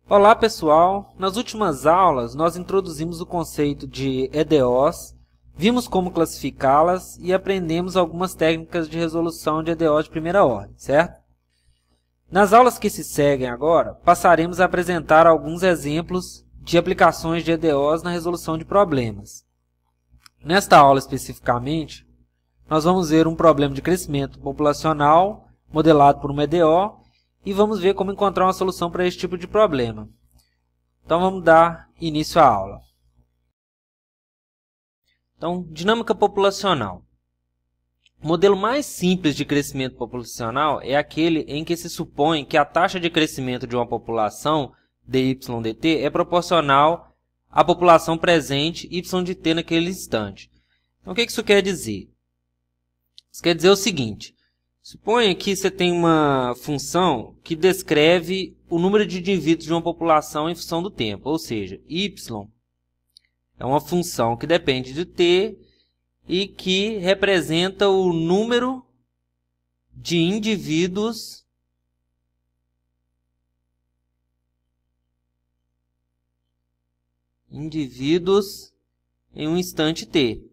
Olá pessoal, nas últimas aulas nós introduzimos o conceito de EDOs, vimos como classificá-las e aprendemos algumas técnicas de resolução de EDOs de primeira ordem, certo? Nas aulas que se seguem agora, passaremos a apresentar alguns exemplos de aplicações de EDOs na resolução de problemas. Nesta aula especificamente, nós vamos ver um problema de crescimento populacional modelado por uma EDO e vamos ver como encontrar uma solução para esse tipo de problema. Então vamos dar início à aula. Então, dinâmica populacional. O modelo mais simples de crescimento populacional é aquele em que se supõe que a taxa de crescimento de uma população, dy/dt, é proporcional à população presente, y de t naquele instante. Então, o que isso quer dizer? Isso quer dizer o seguinte: suponha que você tem uma função que descreve o número de indivíduos de uma população em função do tempo, ou seja, y é uma função que depende de t e que representa o número de indivíduos em um instante t.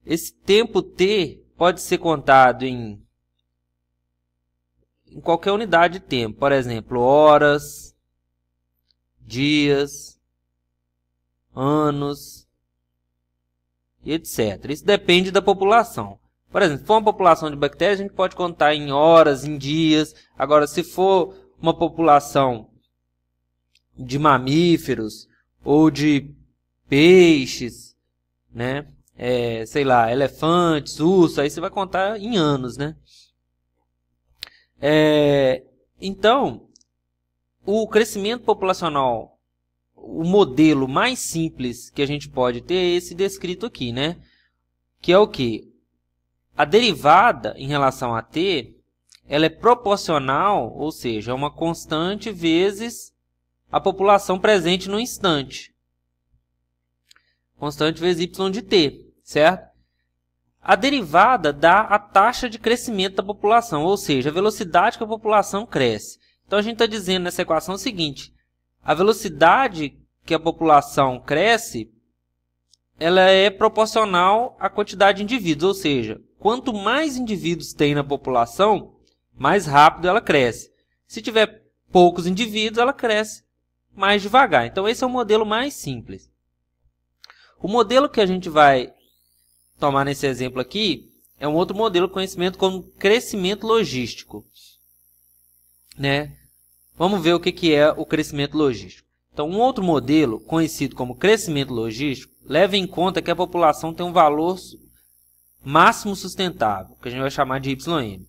Esse tempo t pode ser contado em qualquer unidade de tempo, por exemplo, horas, dias, anos, e etc. Isso depende da população. Por exemplo, se for uma população de bactérias, a gente pode contar em horas, em dias. Agora, se for uma população de mamíferos ou de peixes, né? Sei lá, elefantes, ursos, aí você vai contar em anos, né? Então, o crescimento populacional, o modelo mais simples que a gente pode ter é esse descrito aqui, né? Que é o quê? A derivada em relação a t, ela é proporcional, ou seja, é uma constante vezes a população presente no instante. Constante vezes y de t, certo? A derivada dá a taxa de crescimento da população, ou seja, a velocidade que a população cresce. Então, a gente está dizendo nessa equação o seguinte: a velocidade que a população cresce, ela é proporcional à quantidade de indivíduos, ou seja, quanto mais indivíduos tem na população, mais rápido ela cresce. Se tiver poucos indivíduos, ela cresce mais devagar. Então, esse é o modelo mais simples. O modelo que a gente vai tomar nesse exemplo aqui é um outro modelo conhecido como crescimento logístico, né? Vamos ver o que é o crescimento logístico. Então, um outro modelo conhecido como crescimento logístico leva em conta que a população tem um valor máximo sustentável, que a gente vai chamar de YM.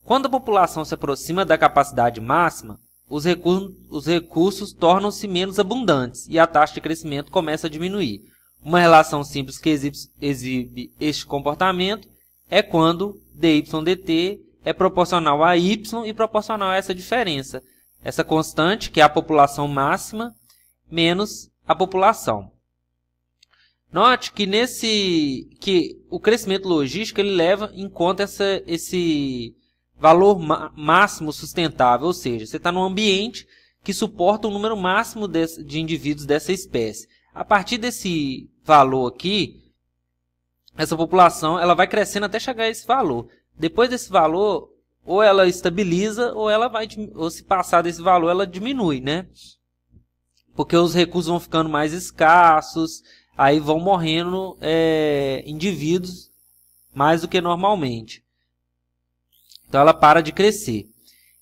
Quando a população se aproxima da capacidade máxima, os recursos tornam-se menos abundantes e a taxa de crescimento começa a diminuir. Uma relação simples que exibe este comportamento é quando dy dt é proporcional a y e proporcional a essa diferença, essa constante, que é a população máxima, menos a população. Note que o crescimento logístico ele leva em conta esse valor máximo sustentável, ou seja, você está num ambiente que suporta um número máximo de indivíduos dessa espécie. A partir desse valor aqui, essa população ela vai crescendo até chegar a esse valor. Depois desse valor, ou ela estabiliza, ou se passar desse valor, ela diminui, né? Porque os recursos vão ficando mais escassos, aí vão morrendo indivíduos mais do que normalmente. Então, ela para de crescer.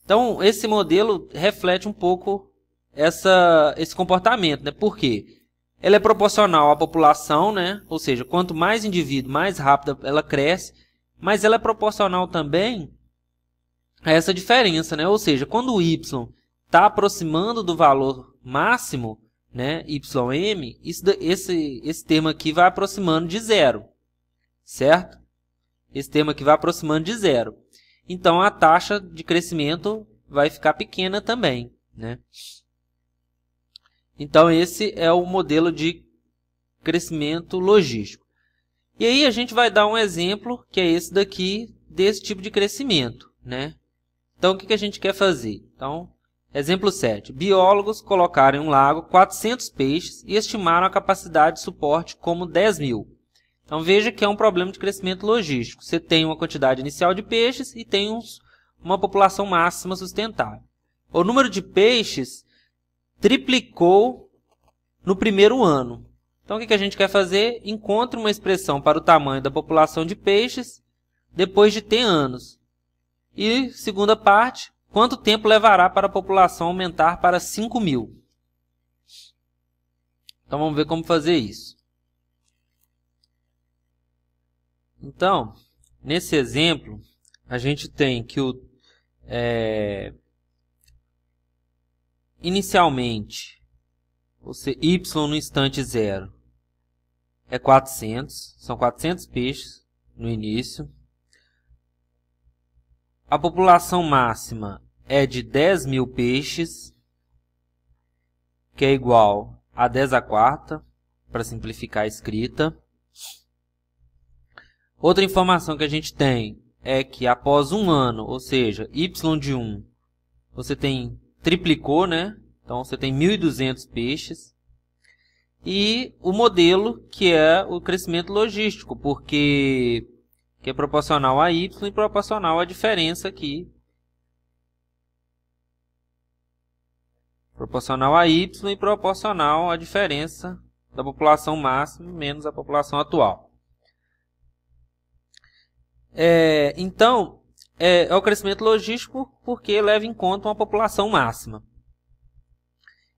Então, esse modelo reflete um pouco esse comportamento, né? Por quê? Ela é proporcional à população, né? Ou seja, quanto mais indivíduo, mais rápido ela cresce, mas ela é proporcional também a essa diferença, né? Ou seja, quando o y está aproximando do valor máximo, né, ym, esse termo aqui vai aproximando de zero, certo? Esse termo aqui vai aproximando de zero. Então, a taxa de crescimento vai ficar pequena também, né? Então, esse é o modelo de crescimento logístico. E aí a gente vai dar um exemplo, que é esse daqui, desse tipo de crescimento, né? Então, o que a gente quer fazer? Então, exemplo 7. Biólogos colocaram em um lago 400 peixes e estimaram a capacidade de suporte como 10.000. Então, veja que é um problema de crescimento logístico. Você tem uma quantidade inicial de peixes e tem uma população máxima sustentável. O número de peixes triplicou no primeiro ano. Então, o que a gente quer fazer? Encontre uma expressão para o tamanho da população de peixes depois de T anos. E, segunda parte, quanto tempo levará para a população aumentar para 5.000? Então, vamos ver como fazer isso. Então, nesse exemplo, a gente tem que inicialmente, y no instante 0 é 400, são 400 peixes no início. A população máxima é de 10.000 peixes, que é igual a 10 à quarta, para simplificar a escrita. Outra informação que a gente tem é que após um ano, ou seja, y de 1, você triplicou, né? Então, você tem 1.200 peixes. E o modelo, que é o crescimento logístico, porque que é proporcional a y e proporcional à diferença aqui. Proporcional a y e proporcional à diferença da população máxima menos a população atual. Então, é o crescimento logístico porque leva em conta uma população máxima.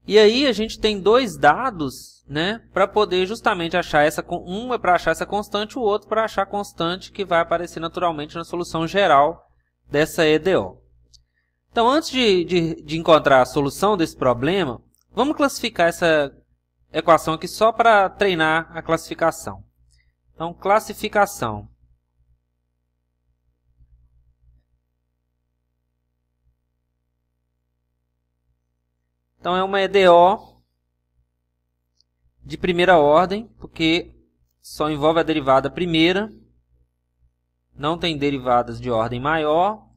E aí a gente tem dois dados, né, para poder justamente achar um é para achar essa constante, o outro para achar a constante que vai aparecer naturalmente na solução geral dessa EDO. Então, antes de encontrar a solução desse problema, vamos classificar essa equação aqui só para treinar a classificação. Então, classificação. Então, é uma EDO de primeira ordem, porque só envolve a derivada primeira, não tem derivadas de ordem maior,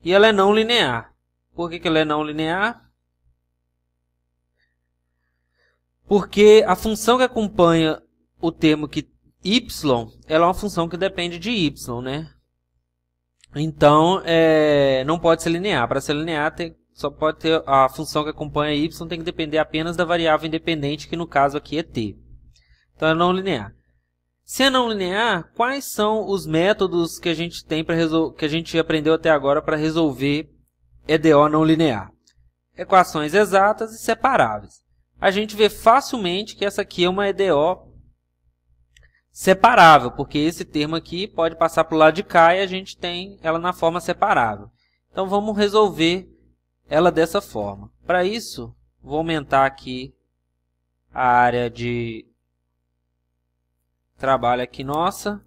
e ela é não linear. Por que ela é não linear? Porque a função que acompanha o termo que y, ela é uma função que depende de y, né? Então, não pode ser linear. Para ser linear, só pode ter a função que acompanha y, tem que depender apenas da variável independente, que no caso aqui é t. Então, é não linear. Se é não linear, quais são os métodos que a gente tem que a gente aprendeu até agora para resolver EDO não linear? Equações exatas e separáveis. A gente vê facilmente que essa aqui é uma EDO separável, porque esse termo aqui pode passar para o lado de cá e a gente tem ela na forma separável. Então, vamos resolver ela dessa forma. Para isso, vou aumentar aqui a área de trabalho aqui nossa.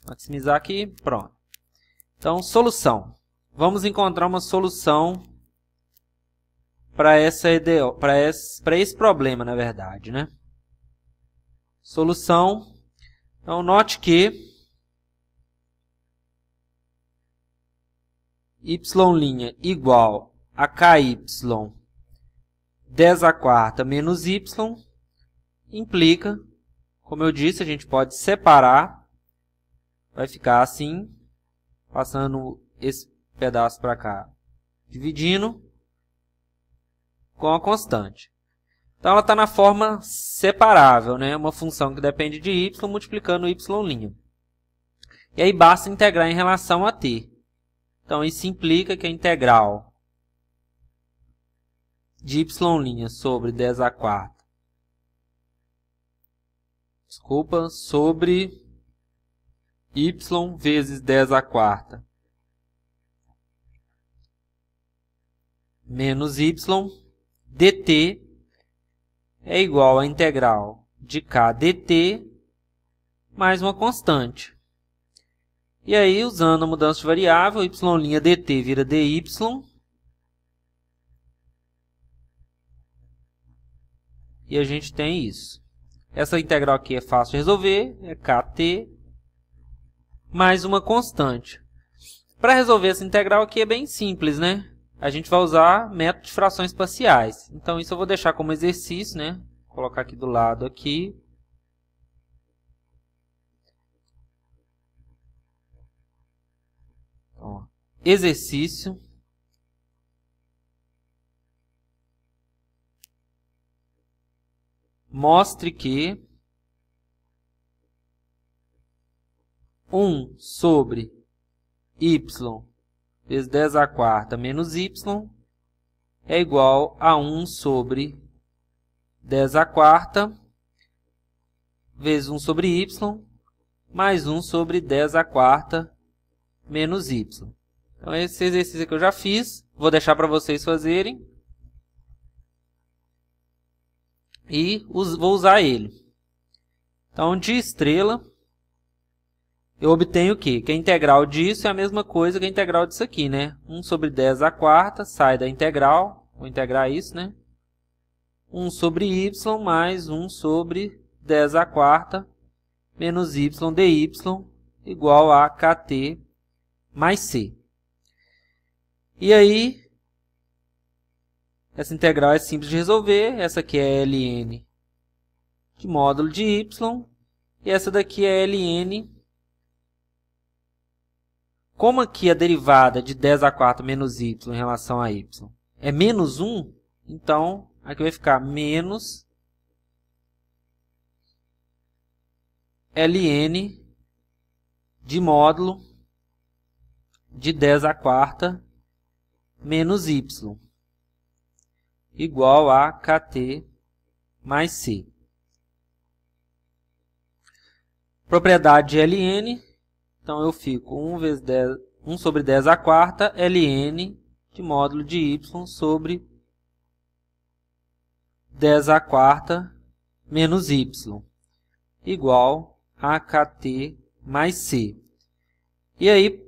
Maximizar aqui, pronto. Então, solução. Vamos encontrar uma solução para essa EDO, para esse problema, na verdade, né? Solução. Então, note que y' igual a ky 10 à quarta menos y implica, como eu disse, a gente pode separar, vai ficar assim, passando esse pedaço para cá, dividindo com a constante. Então, ela está na forma separável, né? Uma função que depende de y multiplicando y'. E aí, basta integrar em relação a t. Então, isso implica que a integral de y' sobre 10 à quarta, sobre y vezes 10 à quarta menos y dt é igual à integral de k dt mais uma constante. E aí, usando a mudança de variável, y' dt vira dy. E a gente tem isso. Essa integral aqui é fácil de resolver, é kt mais uma constante. Para resolver essa integral aqui é bem simples, né? A gente vai usar método de frações parciais. Então, isso eu vou deixar como exercício, né? Vou colocar aqui do lado aqui. Então, exercício. Mostre que 1 sobre y vezes 10 à quarta menos y é igual a 1 sobre 10 à quarta vezes 1 sobre y mais 1 sobre 10 à quarta menos y. Então, esse exercício aqui eu já fiz. Vou deixar para vocês fazerem. E vou usar ele. Então, de estrela, eu obtenho o quê? Que a integral disso é a mesma coisa que a integral disso aqui, né? 1 sobre 10 à quarta sai da integral. Vou integrar isso, né? 1 sobre y mais 1 sobre 10 à quarta menos y dy igual a kt mais c. E aí, essa integral é simples de resolver. Essa aqui é ln de módulo de y. E essa daqui é ln. Como aqui a derivada de 10 à quarta menos y em relação a y é menos 1, então aqui vai ficar menos ln de módulo de 10 à quarta menos y igual a kt mais c. Propriedade de ln, então eu fico 1 sobre 10 à quarta ln de módulo de y sobre 10 à quarta menos y igual a kt mais c. E aí,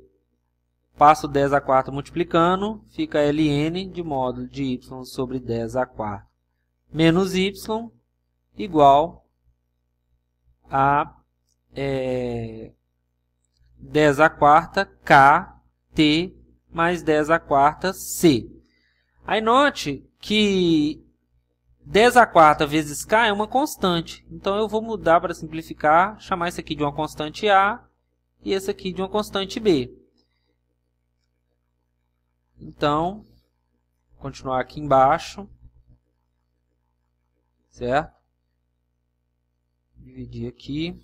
passo 10 à quarta multiplicando, fica ln de módulo de y sobre 10 à quarta menos y igual a 10 à quarta kt mais 10 à quarta c. Aí note que 10 à quarta vezes k é uma constante. Então, eu vou mudar para simplificar, chamar isso aqui de uma constante a e esse aqui de uma constante b. Então, vou continuar aqui embaixo, certo? Dividir aqui.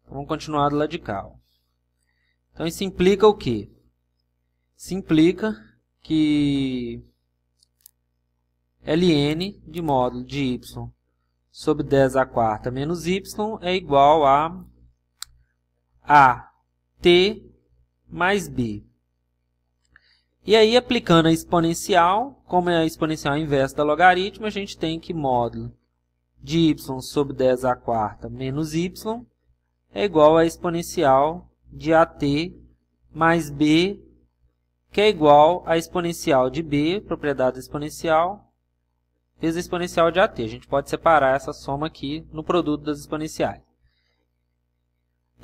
Vamos continuar do lado de cá. Então, isso implica o quê? Isso implica que ln de módulo de y sobre 10 à quarta menos y é igual a t mais b. E aí, aplicando a exponencial, como é a exponencial inversa da logaritmo, a gente tem que módulo de y sobre 10 à quarta menos y é igual a exponencial de at mais b, que é igual a exponencial de b, propriedade exponencial, vezes a exponencial de at. A gente pode separar essa soma aqui no produto das exponenciais.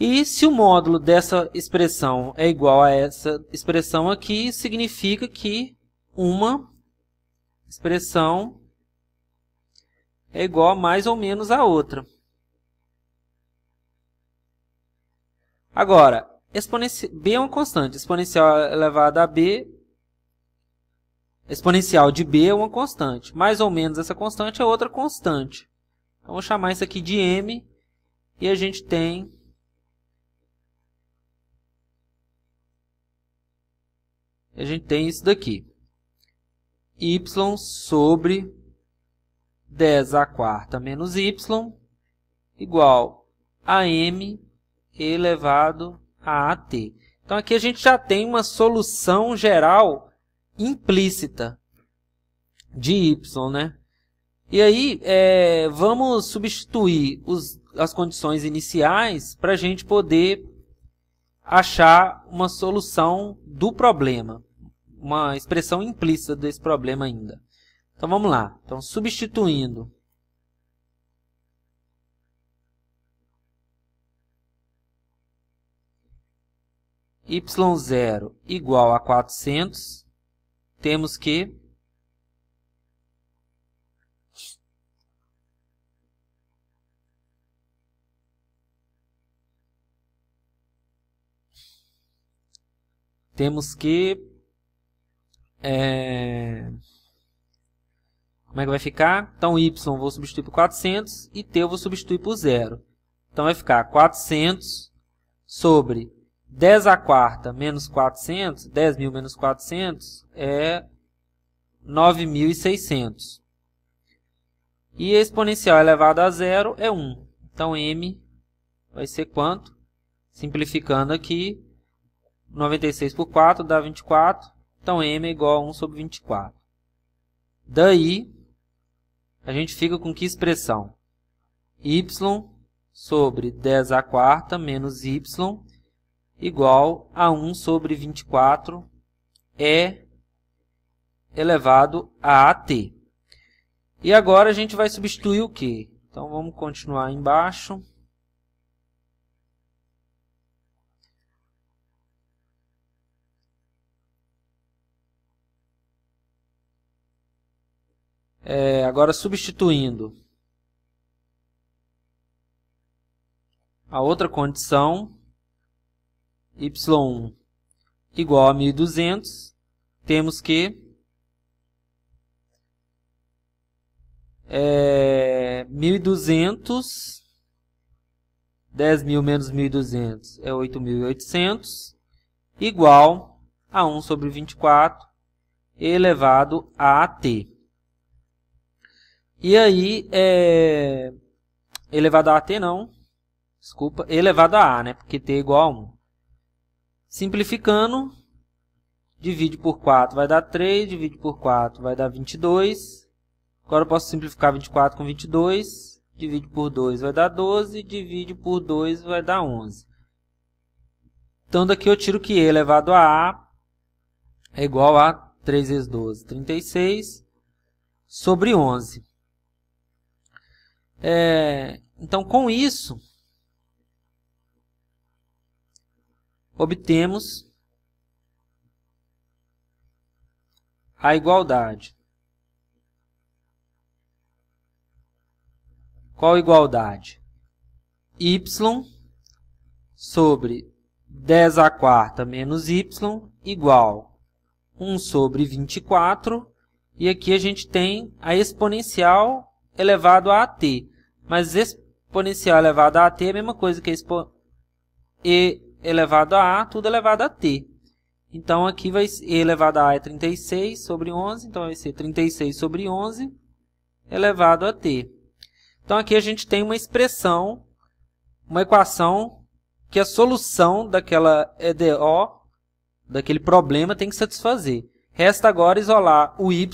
E se o módulo dessa expressão é igual a essa expressão aqui, significa que uma expressão é igual a mais ou menos a outra. Agora, b é uma constante, exponencial elevada a b, exponencial de b é uma constante. Mais ou menos essa constante é outra constante. Então, vou chamar isso aqui de m e a gente tem isso daqui. Y sobre 10 à quarta menos y igual a m elevado a at. Então, aqui a gente já tem uma solução geral implícita de y, né? E aí, vamos substituir as condições iniciais para a gente poder achar uma solução do problema. uma expressão implícita desse problema ainda. Então vamos lá. Então, substituindo y0 igual a 400, temos que como é que vai ficar? Então, y vou substituir por 400 e t eu vou substituir por 0. Então, vai ficar 400 sobre 10 à quarta menos 400, 10.000 menos 400 é 9.600. E a exponencial elevada a zero é 1. Então, m vai ser quanto? Simplificando aqui, 96 por 4 dá 24. Então, m é igual a 1 sobre 24. Daí, a gente fica com que expressão? Y sobre 10 à quarta menos y igual a 1 sobre 24 é elevado a t. E agora a gente vai substituir o quê? Então, vamos continuar embaixo. Agora, substituindo a outra condição, y1 igual a 1.200, temos que 1.200, 10.000 menos 1.200 é 8.800, igual a 1 sobre 24 elevado a t. E aí, elevado a t não, desculpa, elevado a a, né? Porque t é igual a 1. Simplificando, divide por 4 vai dar 3, divide por 4 vai dar 22. Agora eu posso simplificar 24 com 22, divide por 2 vai dar 12, divide por 2 vai dar 11. Então, daqui eu tiro que e elevado a a é igual a 3 vezes 12, 36, sobre 11. Então, com isso, obtemos a igualdade. Qual igualdade? Y sobre 10 à quarta menos y igual 1 sobre 24. E aqui a gente tem a exponencial elevado a t. Mas exponencial elevado a t é a mesma coisa que e elevado a tudo elevado a t. Então, aqui vai e elevado a é 36 sobre 11. Então, vai ser 36 sobre 11 elevado a t. Então, aqui a gente tem uma expressão, uma equação que a solução daquela EDO, daquele problema, tem que satisfazer. Resta agora isolar o y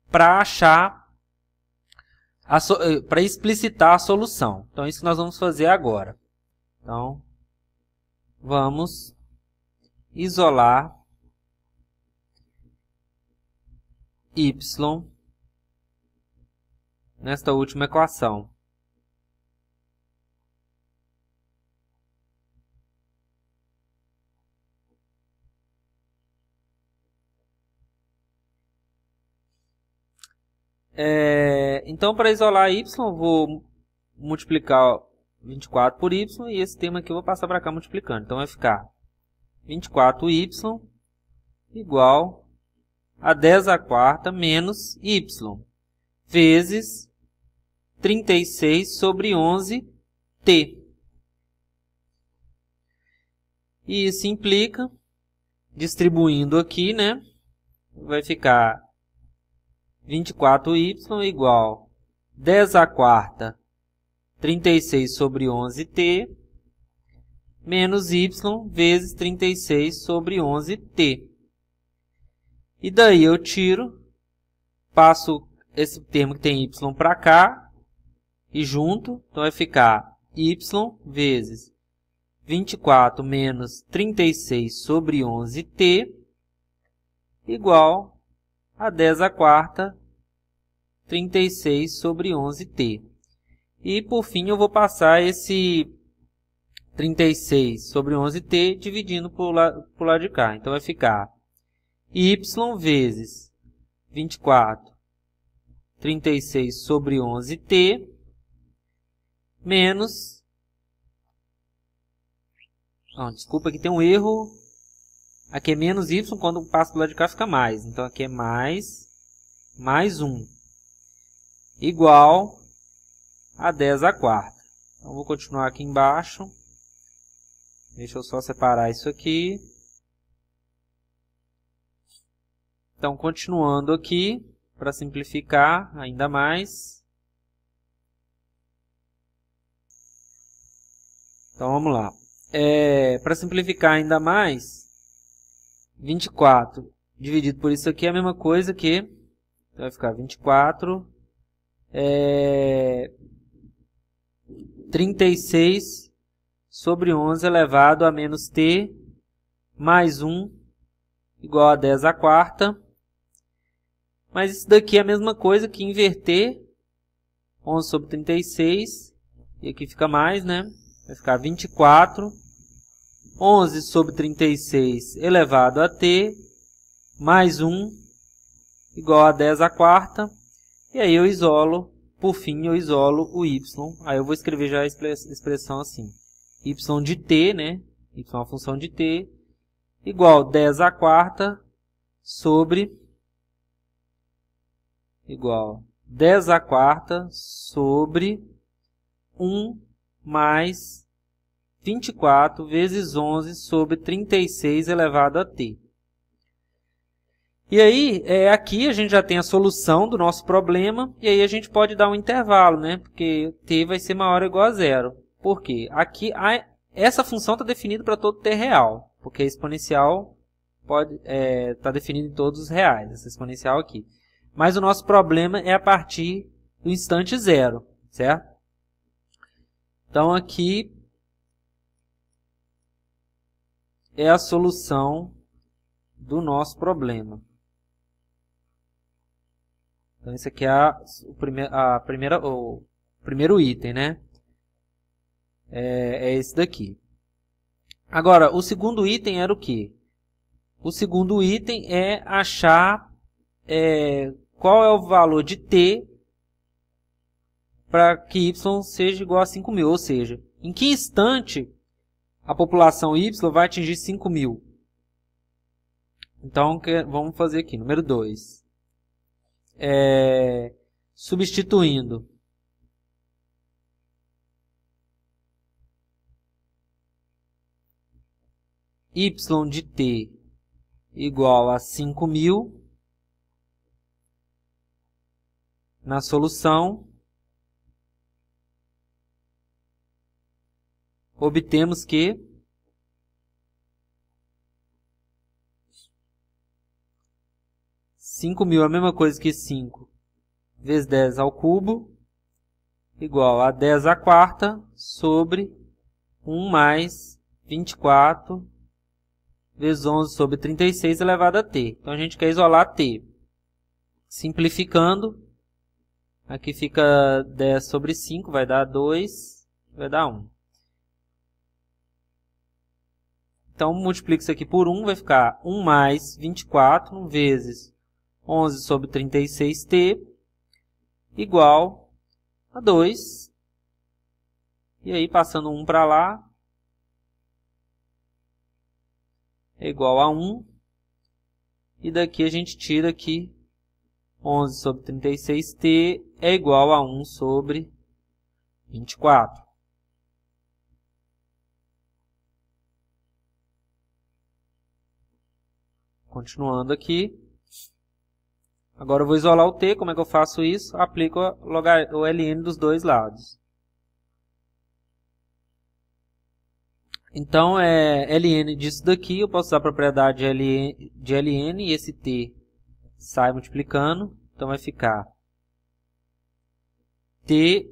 para achar, para explicitar a solução. Então, é isso que nós vamos fazer agora. Então, vamos isolar y nesta última equação. Então, para isolar y, eu vou multiplicar 24 por y, e esse termo aqui eu vou passar para cá multiplicando. Então, vai ficar 24y igual a 10 à quarta menos y, vezes 36 sobre 11t. E isso implica, distribuindo aqui, né, vai ficar 24y igual 10 à quarta, 36 sobre 11t, menos y vezes 36 sobre 11t. E daí eu tiro, passo esse termo que tem y para cá e junto, então vai ficar y vezes 24 menos 36 sobre 11t, igual a 10 à quarta 36 sobre 11t. E, por fim, eu vou passar esse 36 sobre 11t dividindo por lado de cá. Então, vai ficar y vezes 24, 36 sobre 11t, menos... Não, desculpa, aqui tem um erro. Aqui é menos y, quando passa para o lado de cá fica mais. Então, aqui é mais 1. Igual a 10 à quarta. Então, vou continuar aqui embaixo. Deixa eu só separar isso aqui. Então, continuando aqui, para simplificar ainda mais. Então, vamos lá. Para simplificar ainda mais, 24 dividido por isso aqui é a mesma coisa que... Então, vai ficar 24... 36 sobre 11 elevado a menos t mais 1 igual a 10 à quarta. Mas isso daqui é a mesma coisa que inverter 11 sobre 36. E aqui fica mais, né? Vai ficar 24. 11 sobre 36 elevado a t mais 1 igual a 10 à quarta. E aí eu isolo, por fim, eu isolo o y. Aí eu vou escrever já a expressão assim. Y de t, né? Y é uma função de t, igual 10 à quarta sobre... Igual 10 à quarta sobre 1 mais 24 vezes 11 sobre 36 elevado a t. E aí, aqui a gente já tem a solução do nosso problema, e aí a gente pode dar um intervalo, né? Porque t vai ser maior ou igual a zero. Por quê? Aqui, essa função está definida para todo t real, porque a exponencial está definida em todos os reais, essa exponencial aqui. Mas o nosso problema é a partir do instante zero, certo? Então, aqui é a solução do nosso problema. Então, esse aqui é o primeiro item, né? É esse daqui. Agora, o segundo item era o quê? O segundo item é achar qual é o valor de t para que y seja igual a 5.000. Ou seja, em que instante a população y vai atingir 5.000? Então, vamos fazer aqui, número 2. Substituindo y de t igual a 5.000 na solução, obtemos que 5.000 é a mesma coisa que 5 vezes 10 ao cubo, igual a 10 à quarta sobre 1 mais 24 vezes 11 sobre 36 elevado a t. Então, a gente quer isolar t. Simplificando, aqui fica 10 sobre 5, vai dar 2, vai dar 1. Então, multiplico isso aqui por 1, vai ficar 1 mais 24 vezes 11 sobre 36t igual a 2. E aí, passando 1 para lá, é igual a 1. E daqui a gente tira aqui 11 sobre 36t é igual a 1 sobre 24. Continuando aqui. Agora eu vou isolar o t. Como é que eu faço isso? Aplico o ln dos dois lados. Então, ln disso daqui, eu posso usar a propriedade de ln e esse t sai multiplicando. Então, vai ficar t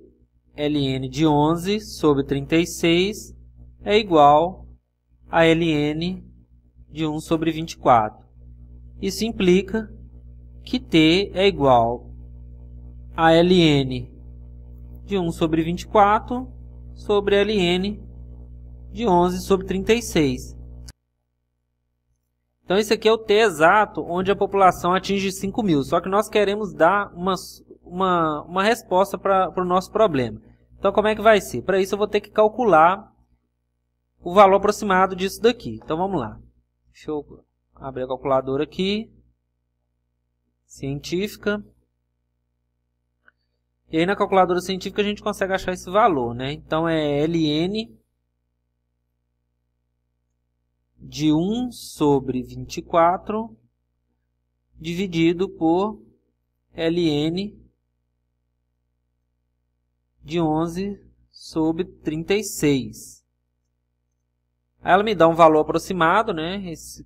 ln de 11 sobre 36 é igual a ln de 1 sobre 24. Isso implica que T é igual a ln de 1 sobre 24 sobre ln de 11 sobre 36. Então, esse aqui é o T exato onde a população atinge 5.000. Só que nós queremos dar uma resposta para o nosso problema. Então, como é que vai ser? Para isso, eu vou ter que calcular o valor aproximado disso daqui. Então, vamos lá. Deixa eu abrir a calculadora aqui. Científica. E aí, na calculadora científica, a gente consegue achar esse valor, né? Então, é ln de 1 sobre 24 dividido por ln de 11 sobre 36. Aí ela me dá um valor aproximado, né? Esse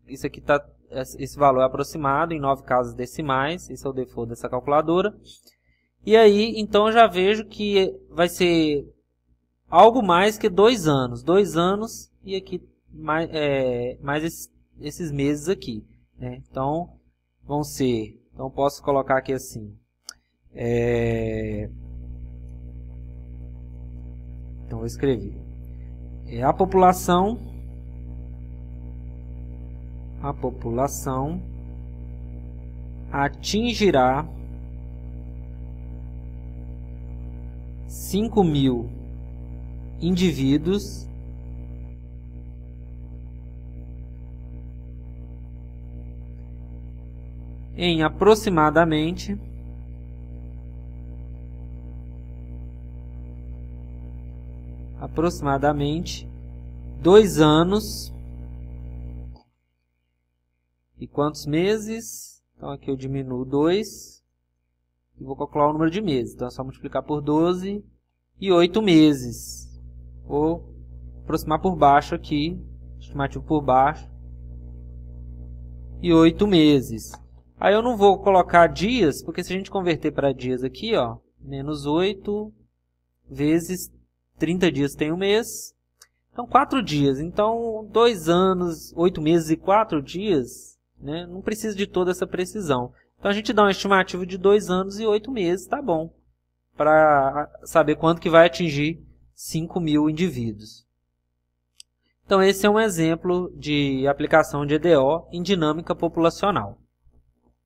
valor é aproximado em 9 casas decimais. Esse é o default dessa calculadora. E aí, então, eu já vejo que vai ser algo mais que 2 anos. 2 anos e aqui mais esses meses aqui, né? Então, vão ser... Então, posso colocar aqui assim. Então, vou escrever. A população atingirá 5.000 indivíduos em aproximadamente 2 anos. E quantos meses? Então aqui eu diminuo 2 e vou calcular o número de meses. Então é só multiplicar por 12 e 8 meses. Vou aproximar por baixo aqui, estimativo por baixo, e 8 meses. Aí eu não vou colocar dias, porque se a gente converter para dias aqui, ó, menos 8 vezes 30 dias tem um mês. Então 4 dias. Então 2 anos, 8 meses e 4 dias... né? Não precisa de toda essa precisão. Então a gente dá uma estimativa de 2 anos e 8 meses, tá bom. Para saber quanto que vai atingir 5.000 indivíduos. Então esse é um exemplo de aplicação de EDO em dinâmica populacional.